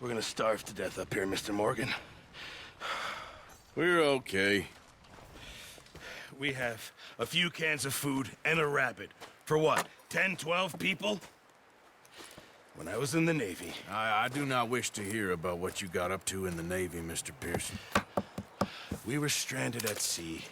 We're gonna starve to death up here, Mr. Morgan. We're okay. We have a few cans of food and a rabbit. For what, 10, 12 people? When I was in the Navy... I do not wish to hear about what you got up to in the Navy, Mr. Pearson. We were stranded at sea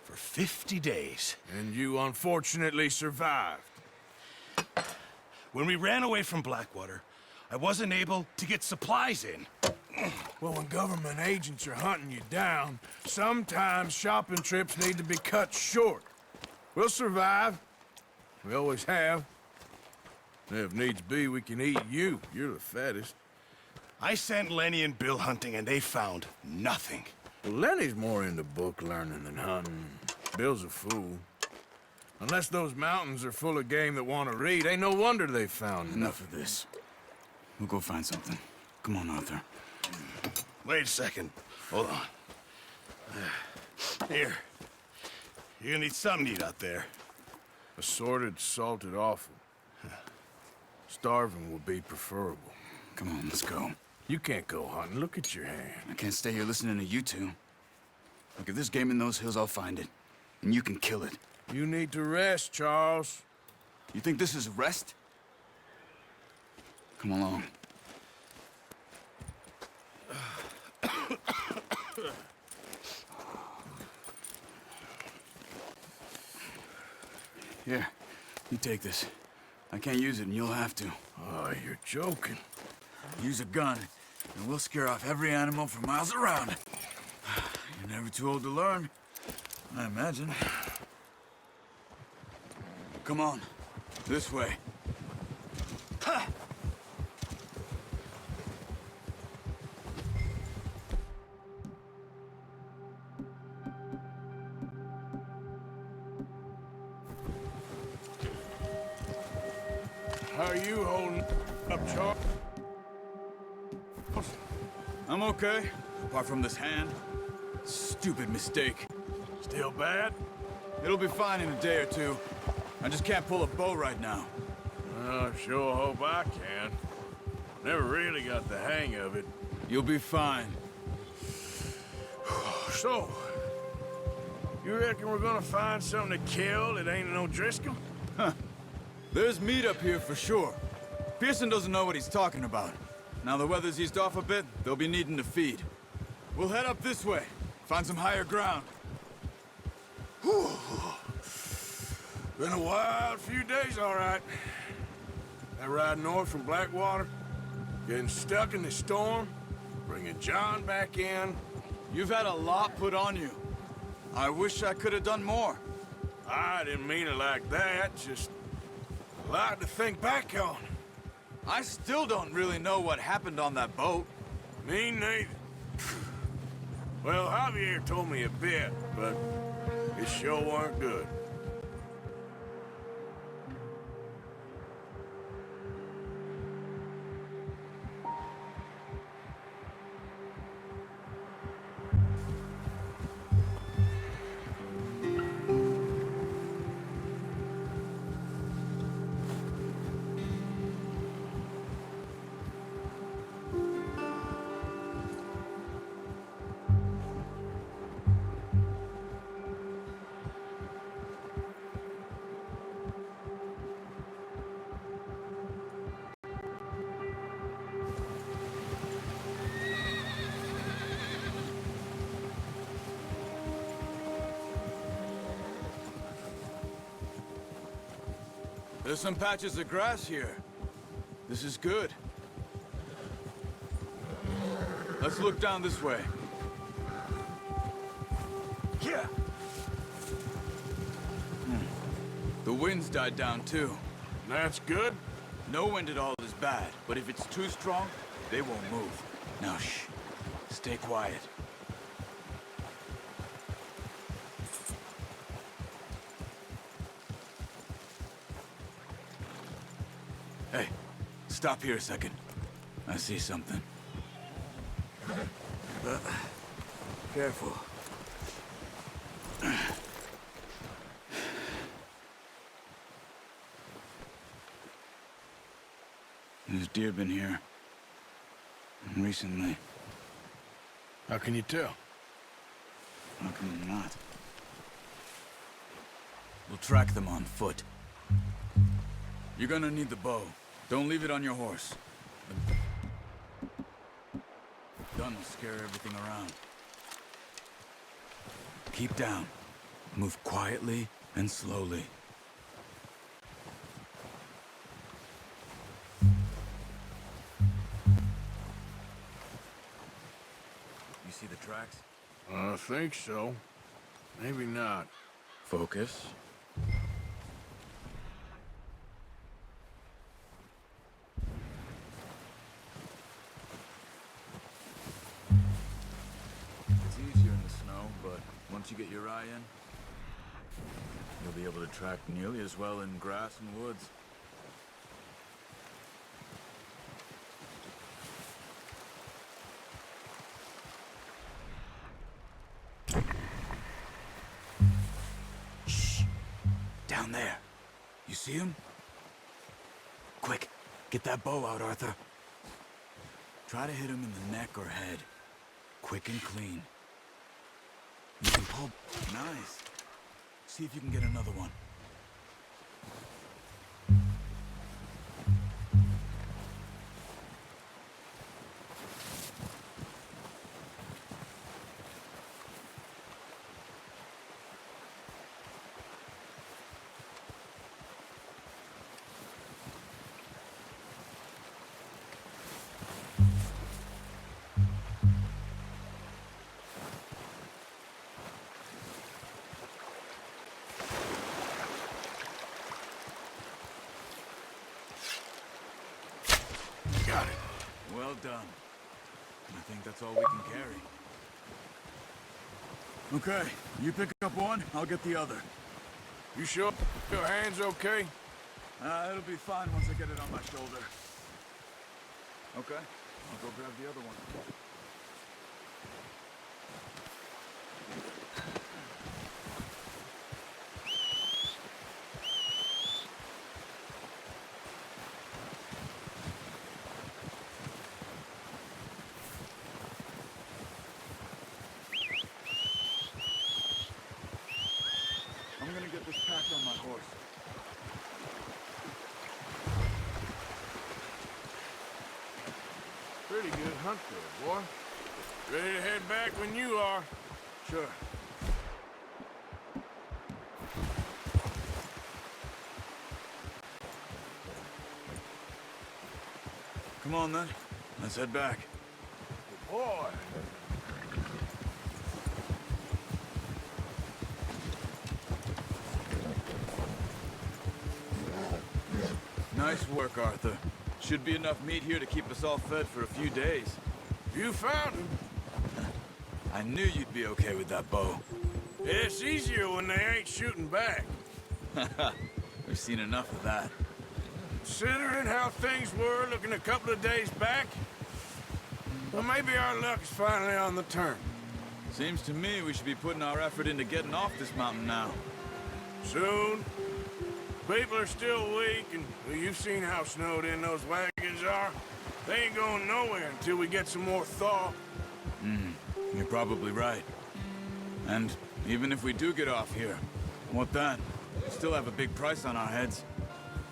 for 50 days. And you unfortunately survived. When we ran away from Blackwater, I wasn't able to get supplies in. Well, when government agents are hunting you down, sometimes shopping trips need to be cut short. We'll survive. We always have. If needs be, we can eat you. You're the fattest. I sent Lenny and Bill hunting, and they found nothing. Well, Lenny's more into book learning than hunting. Bill's a fool. Unless those mountains are full of game that want to read, ain't no wonder they found Enough of this. We'll go find something. Come on, Arthur. Wait a second. Hold on. Here. You're gonna need something to eat out there. Assorted, salted offal. Starving would be preferable. Come on, let's go. You can't go hunting. Look at your hand. I can't stay here listening to you two. Look, if there's game in those hills, I'll find it. And you can kill it. You need to rest, Charles. You think this is rest? Come along. Here, you take this. I can't use it, and you'll have to. Oh, you're joking. Use a gun, and we'll scare off every animal for miles around. You're never too old to learn, I imagine. Come on, this way. Ha! How are you holding up, Charles? I'm okay, apart from this hand. Stupid mistake. Still bad? It'll be fine in a day or two. I just can't pull a bow right now. I sure hope I can. Never really got the hang of it. You'll be fine. So, you reckon we're gonna find something to kill that ain't no Driscoll? There's meat up here for sure. Pearson doesn't know what he's talking about. Now the weather's eased off a bit, they'll be needing to feed. We'll head up this way, find some higher ground. Whew. Been a wild few days, all right. That ride north from Blackwater, getting stuck in the storm, bringing John back in. You've had a lot put on you. I wish I could have done more. I didn't mean it like that, just a lot to think back on. I still don't really know what happened on that boat. Me neither. Well, Javier told me a bit, but it sure weren't good. There's some patches of grass here. This is good. Let's look down this way. Yeah. The wind's died down too. That's good. No wind at all is bad, but if it's too strong, they won't move. Now shh. Stay quiet. Hey, stop here a second. I see something. Careful. There's deer been here. recently. How can you tell? How can you not? We'll track them on foot. You're gonna need the bow. Don't leave it on your horse. The gun will scare everything around. Keep down. Move quietly and slowly. You see the tracks? I think so. Maybe not. Focus. It's easier in the snow, but once you get your eye in, you'll be able to track nearly as well in grass and woods. Shh! Down there. You see him? Quick, get that bow out, Arthur. Try to hit him in the neck or head. Quick and clean. You can pull... Nice. See if you can get another one. Got it. Well done. I think that's all we can carry. Okay, you pick up one, I'll get the other. You sure your hand's okay? It'll be fine once I get it on my shoulder. Okay, I'll go grab the other one. I'm gonna get this packed on my horse. Pretty good hunt there, boy. Ready to head back when you are. Sure. Come on then, let's head back. Boy. Nice work, Arthur. Should be enough meat here to keep us all fed for a few days. You found him. I knew you'd be okay with that bow. It's easier when they ain't shooting back. We've seen enough of that. Considering how things were looking a couple of days back, well, maybe our luck is finally on the turn. Seems to me we should be putting our effort into getting off this mountain now. Soon. People are still weak, and well, you've seen how snowed in those wagons are. They ain't going nowhere until we get some more thaw. You're probably right. And even if we do get off here, what then? We still have a big price on our heads.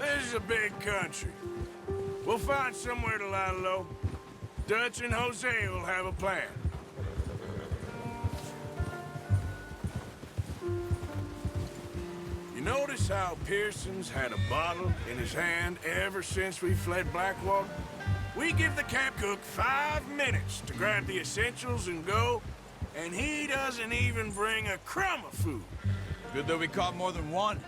This is a big country. We'll find somewhere to lie low. Dutch and Jose will have a plan. You notice how Pearson's had a bottle in his hand ever since we fled Blackwater? We give the camp cook 5 minutes to grab the essentials and go, and he doesn't even bring a crumb of food. Good that we caught more than one.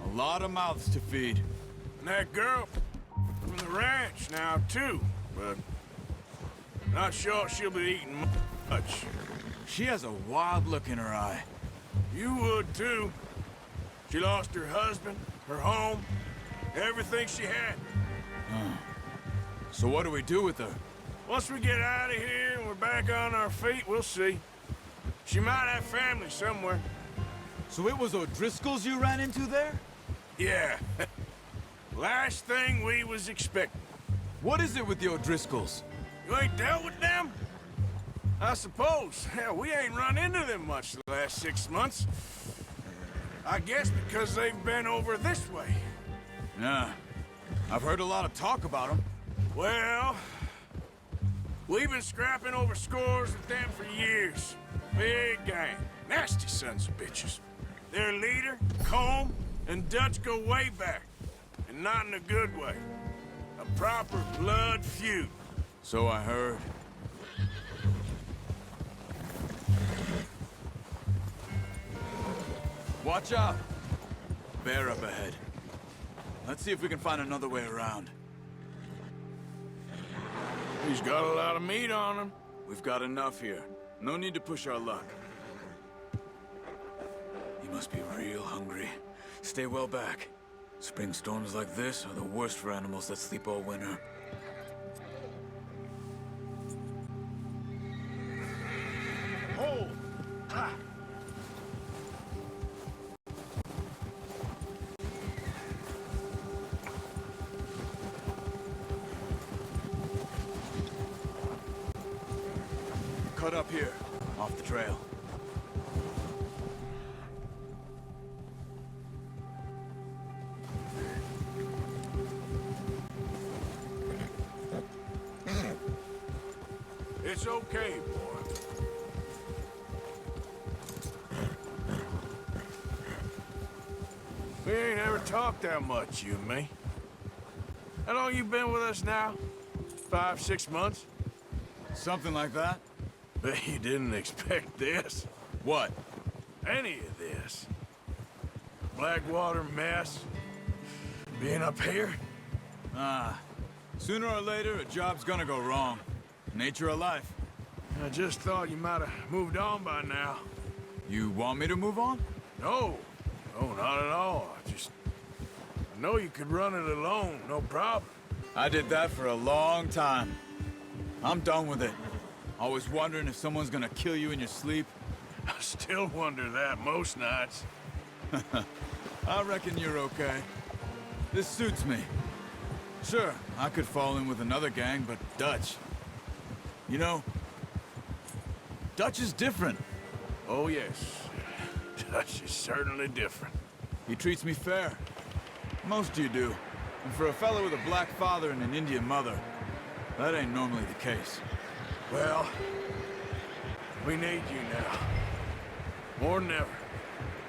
A lot of mouths to feed. And that girl from the ranch now, too, but not sure she'll be eating much. She has a wild look in her eye. You would, too. She lost her husband, her home, everything she had. So what do we do with her? Once we get out of here and we're back on our feet, we'll see. She might have family somewhere. So it was O'Driscoll's you ran into there? Yeah. Last thing we was expecting. What is it with the O'Driscolls? You ain't dealt with them? I suppose. Hell, we ain't run into them much the last 6 months. I guess because they've been over this way. Yeah. I've heard a lot of talk about them. Well, we've been scrapping over scores with them for years. Big gang. Nasty sons of bitches. Their leader, Colm, and Dutch go way back. And not in a good way. A proper blood feud. So I heard. Watch out! Bear up ahead. Let's see if we can find another way around. He's got a lot of meat on him. We've got enough here. No need to push our luck. He must be real hungry. Stay well back. Spring storms like this are the worst for animals that sleep all winter. Oh! Ha! Cut up here, off the trail. It's okay, boy. We ain't ever talked that much, you and me. How long you been with us now? 5, 6 months? Something like that? Bet you didn't expect this. What? Any of this. Blackwater mess. Being up here? Sooner or later, a job's gonna go wrong. Nature of life. I just thought you might have moved on by now. You want me to move on? No. No, not at all. I know you could run it alone, no problem. I did that for a long time. I'm done with it. Always wondering if someone's gonna kill you in your sleep. I still wonder that most nights. I reckon you're okay. This suits me. Sure, I could fall in with another gang, but Dutch... You know, Dutch is different. Oh, yes. Dutch is certainly different. He treats me fair. Most of you do. And for a fellow with a black father and an Indian mother, that ain't normally the case. Well, we need you now. More than ever.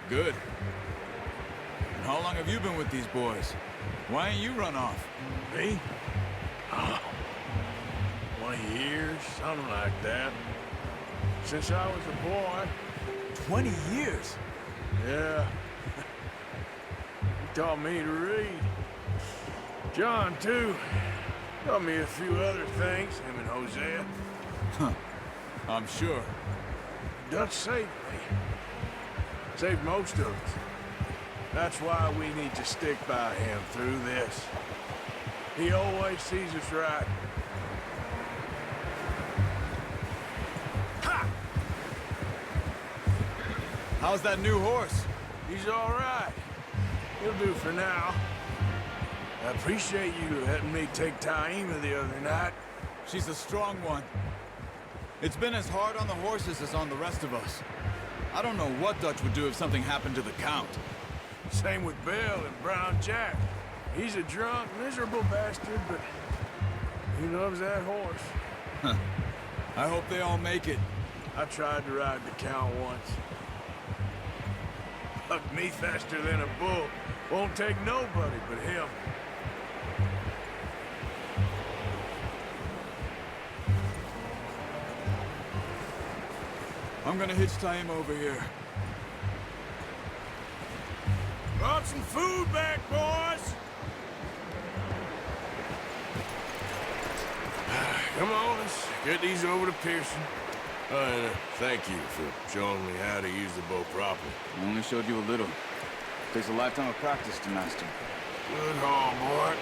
Good. And how long have you been with these boys? Why ain't you run off? Me? Oh, 20 years, something like that. Since I was a boy. 20 years? Yeah. He taught me to read. John, too. Taught me a few other things, him and Hosea. I'm sure. Dutch saved me. Saved most of us. That's why we need to stick by him through this. He always sees us right. Ha! How's that new horse? He's all right. He'll do for now. I appreciate you letting me take Taima the other night. She's a strong one. It's been as hard on the horses as on the rest of us. I don't know what Dutch would do if something happened to the Count. Same with Bill and Brown Jack. He's a drunk, miserable bastard, but he loves that horse. I hope they all make it. I tried to ride the Count once. Bucked me faster than a bull. Won't take nobody but him. I'm gonna hitch Taima over here. Brought some food back, boys! Come on, let's get these over to Pearson. And thank you for showing me how to use the bow properly. I only showed you a little. Takes a lifetime of practice to master. Good haul, boy.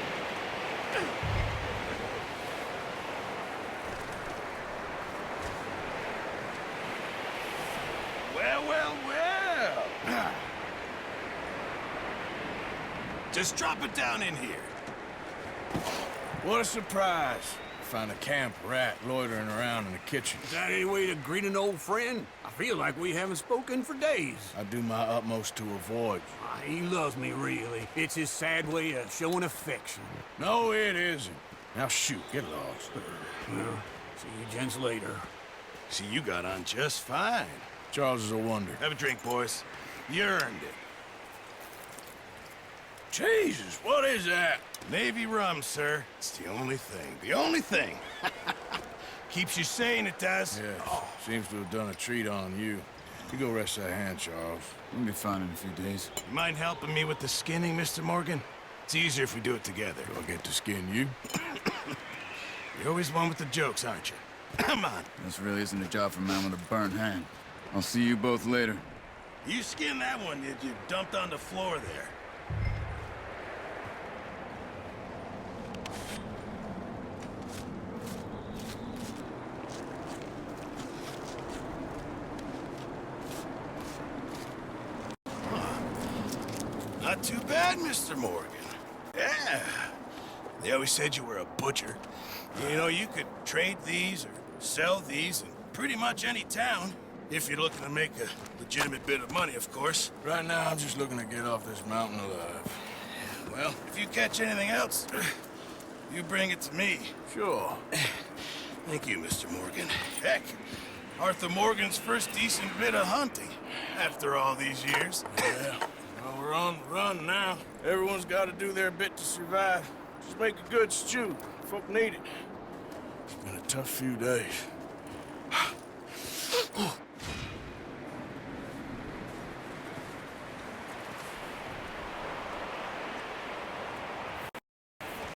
Well, well, well. Just drop it down in here. What a surprise. find a camp rat loitering around in the kitchen. Is that any way to greet an old friend? I feel like we haven't spoken for days. I do my utmost to avoid you. He loves me, really. It's his sad way of showing affection. No, it isn't. Now shoot, get lost. Well, see you gents later. See, you got on just fine. Charles is a wonder. Have a drink, boys. You earned it. Jesus, what is that? Navy rum, sir. It's the only thing. The only thing. Keeps you sane, it does. Yes, seems to have done a treat on you. You go rest that hand, Charles. We'll be fine in a few days. You mind helping me with the skinning, Mr. Morgan? It's easier if we do it together. Do I get to skin you? You're always one with the jokes, aren't you? Come on. This really isn't a job for a man with a burnt hand. I'll see you both later. You skinned that one that you dumped on the floor there. Not too bad, Mr. Morgan. Yeah. They always said you were a butcher. You know, you could trade these or sell these in pretty much any town. If you're looking to make a legitimate bit of money, of course. Right now, I'm just looking to get off this mountain alive. Well, if you catch anything else, you bring it to me. Sure. Thank you, Mr. Morgan. Heck, Arthur Morgan's first decent bit of hunting after all these years. Yeah. Well, we're on the run now. Everyone's got to do their bit to survive. Just make a good stew. Folk need it. It's been a tough few days.